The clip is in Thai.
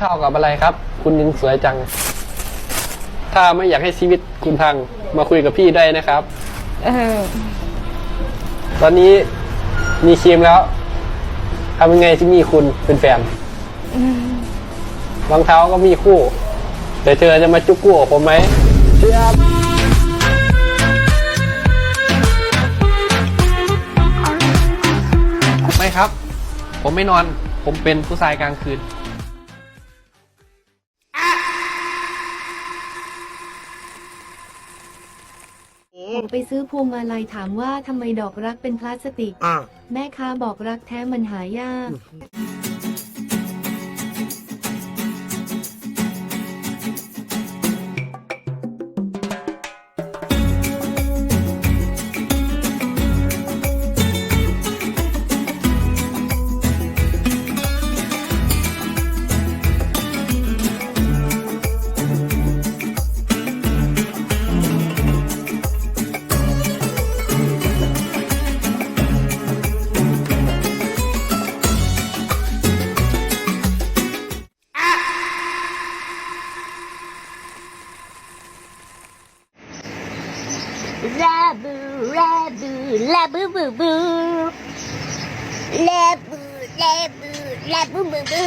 ข้าวกับอะไรครับ คุณยังสวยจัง ถ้าไม่อยากให้ชีวิตคุณพังมาคุยกับพี่ได้นะครับ ตอนนี้มีครีมแล้วทำยังไงที่มีคุณเป็นแฟนรองเท้าก็มีคู่แต่เธอจะมาจุกกู้กับผมไหมเชื่อไม่ครับ ผมไม่นอนผมเป็นผู้ชายกลางคืนผมไปซื้อพวงมาลัยถามว่าทำไมดอกรักเป็นพลาสติก แม่ค้าบอกรักแท้มันหายาก ลาบูลาบูลาบูบูบูลาบูลาบูลาบูบูบู